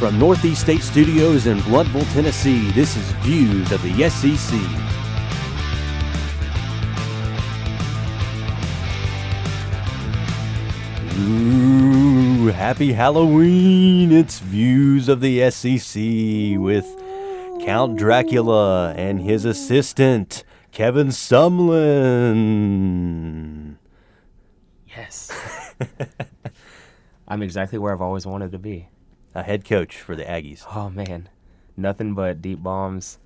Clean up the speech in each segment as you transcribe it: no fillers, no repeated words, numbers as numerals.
From Northeast State Studios in Blountville, Tennessee, this is Views of the SEC. Ooh, happy Halloween! It's Views of the SEC with Count Dracula and his assistant, Kevin Sumlin. Yes. I'm exactly where I've always wanted to be. A head coach for the Aggies. Oh, man. Nothing but deep bombs,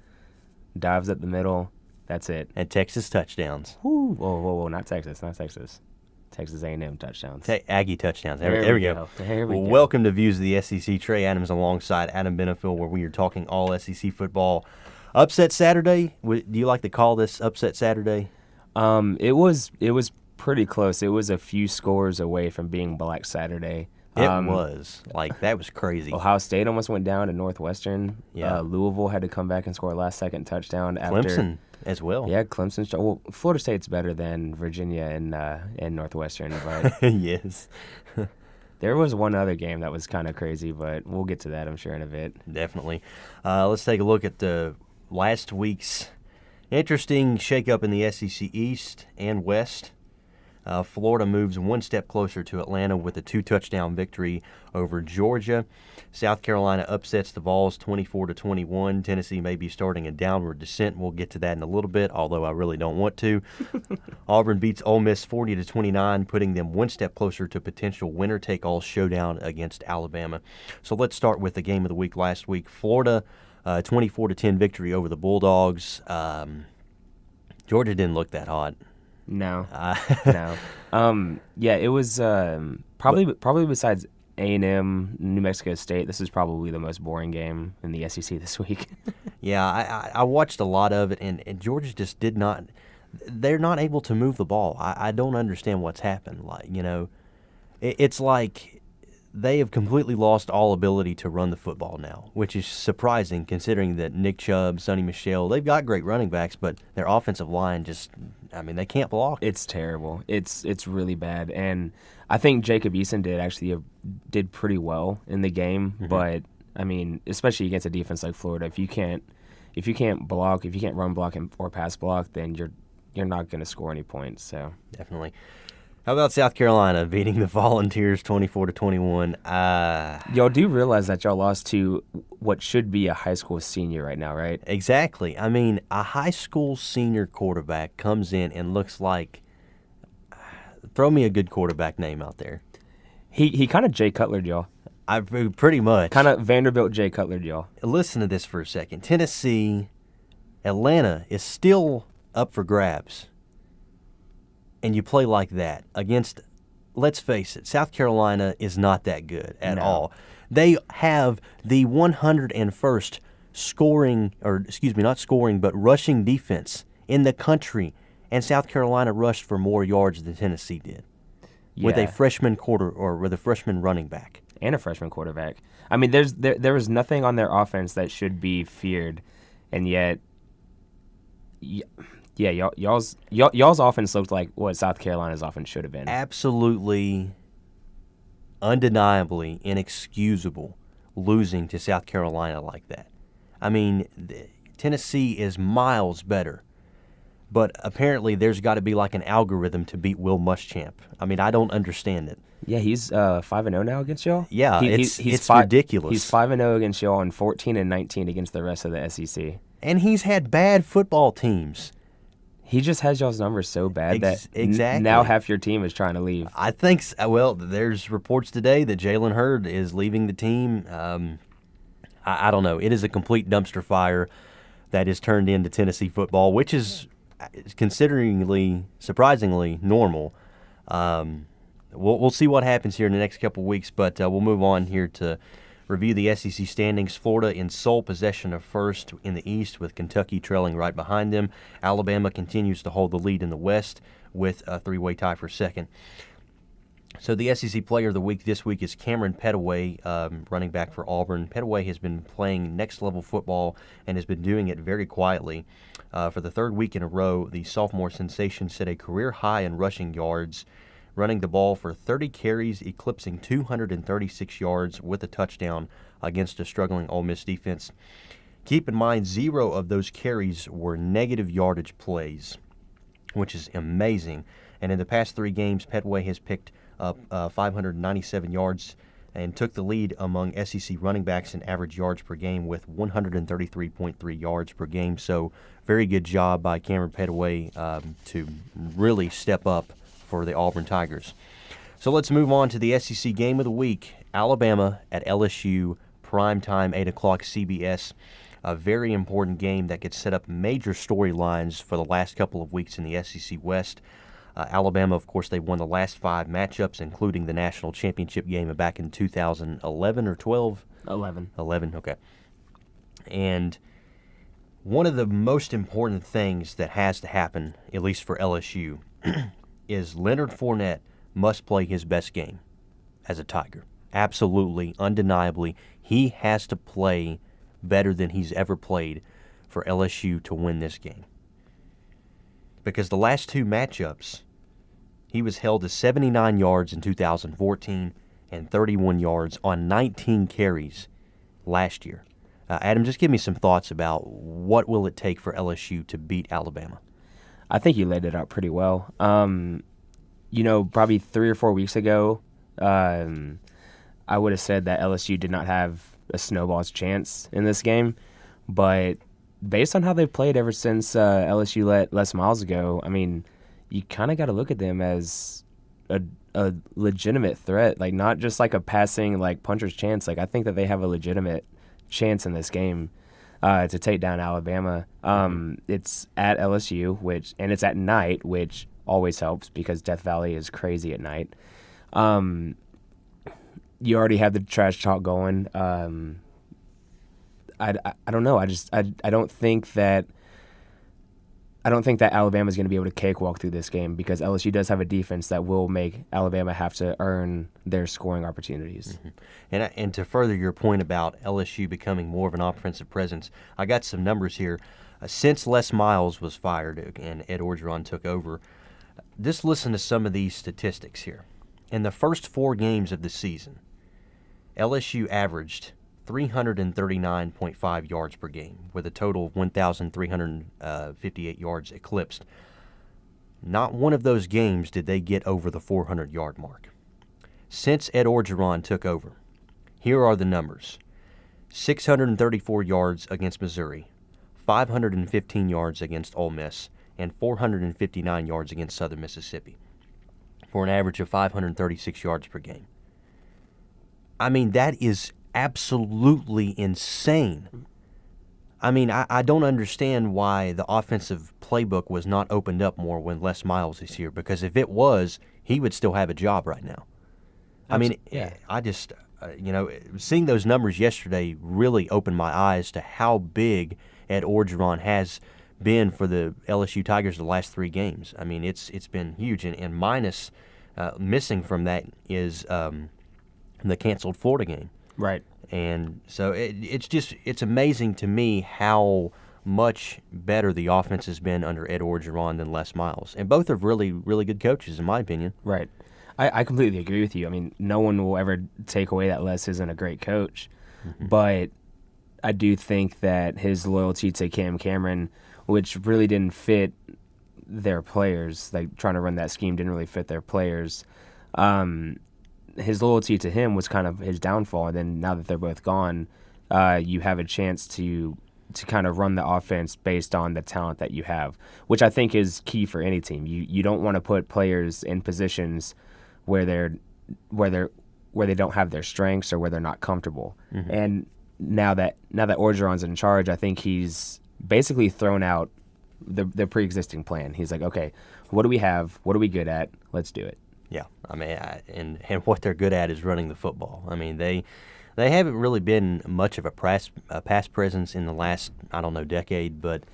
dives up the middle. That's it. And Texas touchdowns. Woo. Whoa. Not Texas. Texas A&M touchdowns. Aggie touchdowns. There we go. There we go. Welcome to Views of the SEC. Trey Adams alongside Adam Benefiel, where we are talking all SEC football. Upset Saturday. Do you like to call this Upset Saturday? It was pretty close. It was a few scores away from being Black Saturday. It was. That was crazy. Ohio State almost went down to Northwestern. Yeah. Louisville had to come back and score a last-second touchdown. Clemson as well. Yeah, Clemson. Well, Florida State's better than Virginia and Northwestern. But yes. There was one other game that was kind of crazy, but we'll get to that, I'm sure, in a bit. Definitely. Let's take a look at the last week's interesting shakeup in the SEC East and West. Florida moves one step closer to Atlanta with a 2-touchdown victory over Georgia. South Carolina upsets the Vols 24-21. Tennessee may be starting a downward descent. We'll get to that in a little bit, although I really don't want to. Auburn beats Ole Miss 40-29, putting them one step closer to potential winner-take-all showdown against Alabama. So let's start with the game of the week last week. Florida 24-10 victory over the Bulldogs. Georgia didn't look that hot. No. Yeah, it was probably besides A&M, New Mexico State, this is probably the most boring game in the SEC this week. Yeah, I watched a lot of it, and Georgia just did not – they're not able to move the ball. I don't understand what's happened. It's like they have completely lost all ability to run the football now, which is surprising considering that Nick Chubb, Sonny Michel, they've got great running backs, but their offensive line just – they can't block. It's terrible. It's really bad. And I think Jacob Eason did pretty well in the game, but especially against a defense like Florida, if you can't block, if you can't run block or pass block, then you're not going to score any points. So definitely. How about South Carolina beating the Volunteers 24-21? Y'all do realize that y'all lost to what should be a high school senior right now, right? Exactly. A high school senior quarterback comes in and looks like throw me a good quarterback name out there. He kind of Jay Cutlered y'all. Pretty much. Kind of Vanderbilt Jay Cutlered y'all. Listen to this for a second. Tennessee, Atlanta is still up for grabs. And you play like that against, let's face it, South Carolina is not that good at all. They have the 101st rushing defense in the country, and South Carolina rushed for more yards than Tennessee did with a freshman running back. And a freshman quarterback. There was nothing on their offense that should be feared, and yet y'all's offense looked like what South Carolina's offense should have been. Absolutely, undeniably inexcusable losing to South Carolina like that. Tennessee is miles better, but apparently there's got to be like an algorithm to beat Will Muschamp. I don't understand it. Yeah, he's 5-0 now against y'all. Yeah, it's ridiculous. He's 5-0 against y'all and 14-19 against the rest of the SEC. And he's had bad football teams. He just has y'all's numbers so bad that now half your team is trying to leave. I think there's reports today that Jalen Hurd is leaving the team. I don't know. It is a complete dumpster fire that is turned into Tennessee football, which is surprisingly normal. We'll see what happens here in the next couple of weeks, but we'll move on here to review the SEC standings. Florida in sole possession of first in the East, with Kentucky trailing right behind them. Alabama continues to hold the lead in the West with a three-way tie for second. So the SEC Player of the Week this week is Cameron Petaway, running back for Auburn. Petaway has been playing next-level football and has been doing it very quietly. For the third week in a row, the sophomore sensation set a career high in rushing yards, running the ball for 30 carries, eclipsing 236 yards with a touchdown against a struggling Ole Miss defense. Keep in mind, 0 of those carries were negative yardage plays, which is amazing. And in the past 3 games, Petway has picked up 597 yards and took the lead among SEC running backs in average yards per game with 133.3 yards per game. So very good job by Cameron Petway to really step up for the Auburn Tigers. So let's move on to the SEC game of the week. Alabama at LSU, primetime, 8 o'clock CBS. A very important game that could set up major storylines for the last couple of weeks in the SEC West. Alabama, of course, they won the last 5 matchups, including the national championship game back in 2011 or 12? 11. 11, okay. And one of the most important things that has to happen, at least for LSU, is Leonard Fournette must play his best game as a Tiger. Absolutely, undeniably, he has to play better than he's ever played for LSU to win this game. Because the last 2 matchups, he was held to 79 yards in 2014 and 31 yards on 19 carries last year. Adam, just give me some thoughts about what will it take for LSU to beat Alabama. I think you laid it out pretty well. Probably 3 or 4 weeks ago, I would have said that LSU did not have a snowball's chance in this game. But based on how they've played ever since LSU let Les Miles go, I mean, you kind of got to look at them as a legitimate threat, like not just like a passing, like puncher's chance. Like I think that they have a legitimate chance in this game to take down Alabama. It's at LSU, and it's at night, which always helps because Death Valley is crazy at night. You already have the trash talk going. I don't know. I don't think that Alabama is going to be able to cakewalk through this game because LSU does have a defense that will make Alabama have to earn their scoring opportunities. Mm-hmm. And to further your point about LSU becoming more of an offensive presence, I got some numbers here. Since Les Miles was fired and Ed Orgeron took over, just listen to some of these statistics here. In the first 4 games of the season, LSU averaged 339.5 yards per game, with a total of 1,358 yards eclipsed. Not one of those games did they get over the 400-yard mark. Since Ed Orgeron took over, here are the numbers. 634 yards against Missouri, 515 yards against Ole Miss, and 459 yards against Southern Mississippi, for an average of 536 yards per game. I mean, that is absolutely insane. I mean, I don't understand why the offensive playbook was not opened up more when Les Miles is here, because if it was, he would still have a job right now. I mean, yeah. I just, seeing those numbers yesterday really opened my eyes to how big Ed Orgeron has been for the LSU Tigers the last 3 games. I mean, it's been huge, and minus missing from that is the canceled Florida game. Right. And so it's amazing to me how much better the offense has been under Ed Orgeron than Les Miles. And both are really, really good coaches, in my opinion. Right. I completely agree with you. I mean, no one will ever take away that Les isn't a great coach. Mm-hmm. But I do think that his loyalty to Cam Cameron, which really didn't fit their players, like trying to run that scheme didn't really fit their players, his loyalty to him was kind of his downfall. And then now that they're both gone, you have a chance to kind of run the offense based on the talent that you have, which I think is key for any team. You don't want to put players in positions where they don't have their strengths or where they're not comfortable. Mm-hmm. And now that Orgeron's in charge, I think he's basically thrown out the pre-existing plan. He's like, okay, what do we have? What are we good at? Let's do it. Yeah, I mean, and what they're good at is running the football. I mean, they haven't really been much of a pass presence in the last, decade, but,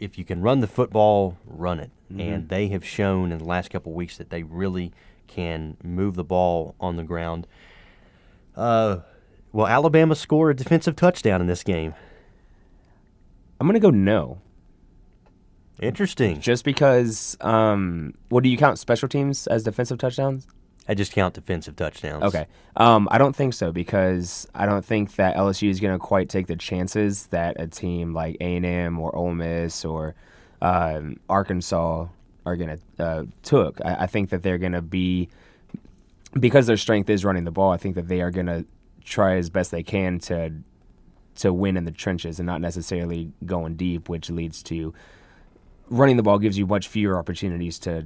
if you can run the football, run it. Mm-hmm. And they have shown in the last couple of weeks that they really can move the ball on the ground. Well, Alabama scored a defensive touchdown in this game. I'm going to go no. Interesting. Just because, what do you count special teams as defensive touchdowns? I just count defensive touchdowns. Okay. I don't think so because I don't think that LSU is going to quite take the chances that a team like A&M or Ole Miss or Arkansas are going to took. I think that they're going to be, because their strength is running the ball, I think that they are going to try as best they can to win in the trenches and not necessarily going deep, which leads to running the ball gives you much fewer opportunities to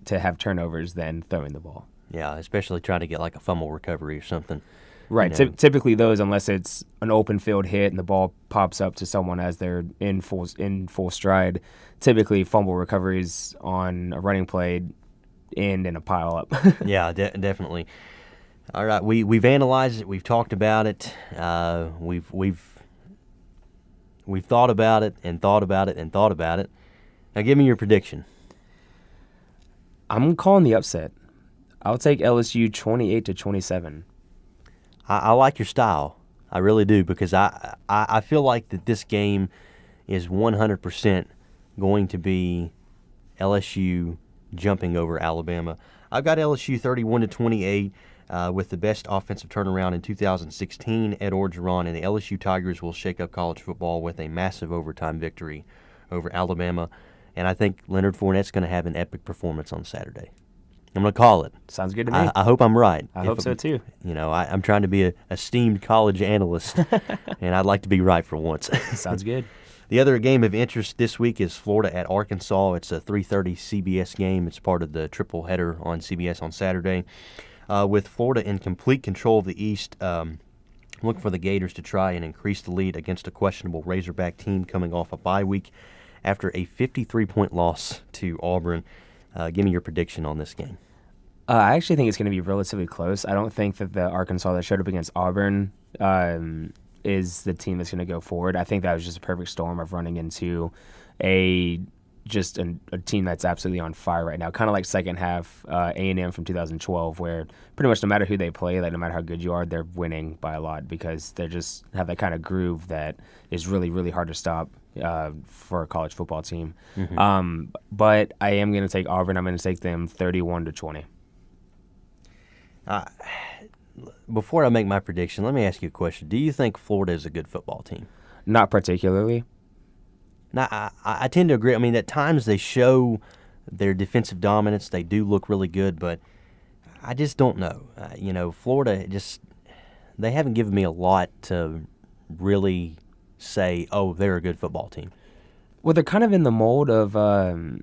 have turnovers than throwing the ball. Yeah, especially trying to get like a fumble recovery or something. Right. You know. Typically those, unless it's an open field hit and the ball pops up to someone as they're in full stride, typically fumble recoveries on a running play end in a pile up. Yeah, definitely. All right, we've analyzed it. We've talked about it. We've thought about it and thought about it and thought about it. Now, give me your prediction. I'm calling the upset. I'll take LSU 28-27. I like your style. I really do, because I feel like that this game is 100% going to be LSU jumping over Alabama. I've got LSU 31-28 with the best offensive turnaround in 2016. Ed Orgeron and the LSU Tigers will shake up college football with a massive overtime victory over Alabama. And I think Leonard Fournette's going to have an epic performance on Saturday. I'm going to call it. Sounds good to me. I hope I'm right. I hope so too. You know, I'm trying to be a esteemed college analyst, and I'd like to be right for once. Sounds good. The other game of interest this week is Florida at Arkansas. It's a 3:30 CBS game. It's part of the triple header on CBS on Saturday. With Florida in complete control of the East, look for the Gators to try and increase the lead against a questionable Razorback team coming off a bye week after a 53-point loss to Auburn. Give me your prediction on this game. I actually think it's going to be relatively close. I don't think that the Arkansas that showed up against Auburn is the team that's going to go forward. I think that was just a perfect storm of running into a team that's absolutely on fire right now. Kind of like second half A&M from 2012, where pretty much no matter who they play, like no matter how good you are, they're winning by a lot because they just have that kind of groove that is really, really hard to stop for a college football team. Mm-hmm. But I am going to take Auburn. I'm going to take them 31-20. Before I make my prediction, let me ask you a question. Do you think Florida is a good football team? Not particularly. Now, I tend to agree. I mean, at times they show their defensive dominance. They do look really good, but I just don't know. Florida they haven't given me a lot to really say, oh, they're a good football team. Well, they're kind of in the mold of the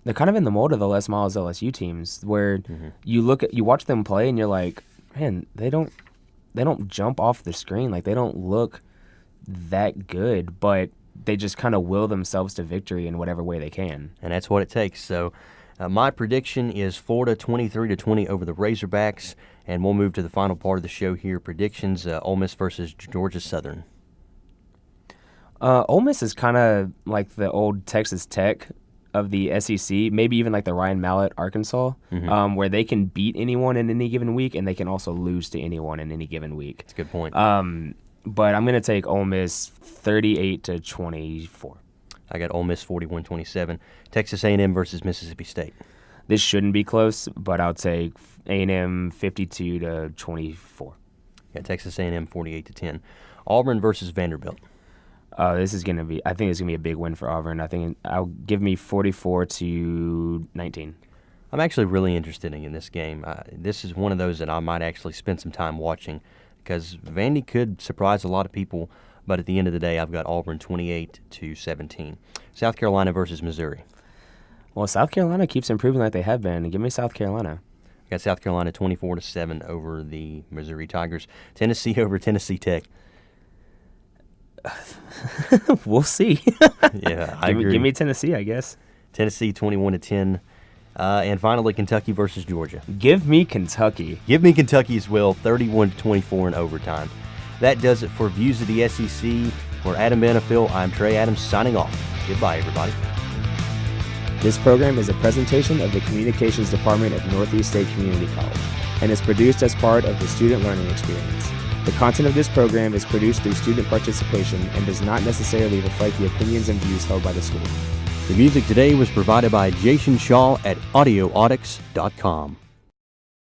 Les Miles LSU teams, where mm-hmm. you watch them play and you're like, man, they don't jump off the screen, like they don't look that good, but they just kind of will themselves to victory in whatever way they can. And that's what it takes. So my prediction is Florida 23-20 over the Razorbacks, and we'll move to the final part of the show here. Predictions, Ole Miss versus Georgia Southern. Ole Miss is kind of like the old Texas Tech of the SEC, maybe even like the Ryan Mallett Arkansas, mm-hmm. Where they can beat anyone in any given week, and they can also lose to anyone in any given week. That's a good point. But I'm going to take Ole Miss 38-24. I got Ole Miss 41-27. Texas A&M versus Mississippi State. This shouldn't be close, but I'll take A&M 52-24. Got Texas A&M 48-10. Auburn versus Vanderbilt. This is going to be. I think it's going to be a big win for Auburn. I think I'll give me 44-19. I'm actually really interested in this game. This is one of those that I might actually spend some time watching, because Vandy could surprise a lot of people, but at the end of the day, I've got Auburn 28-17. South Carolina versus Missouri. Well, South Carolina keeps improving like they have been. Give me South Carolina. Got South Carolina 24-7 over the Missouri Tigers. Tennessee over Tennessee Tech. We'll see. Yeah, I agree. Give me Tennessee, I guess. Tennessee 21-10. And finally, Kentucky versus Georgia. Give me Kentucky. Give me Kentucky as well, 31-24 in overtime. That does it for Views of the SEC. For Adam Benefiel, I'm Trey Adams signing off. Goodbye, everybody. This program is a presentation of the Communications Department at Northeast State Community College and is produced as part of the Student Learning Experience. The content of this program is produced through student participation and does not necessarily reflect the opinions and views held by the school. The music today was provided by Jason Shaw at audioaudix.com.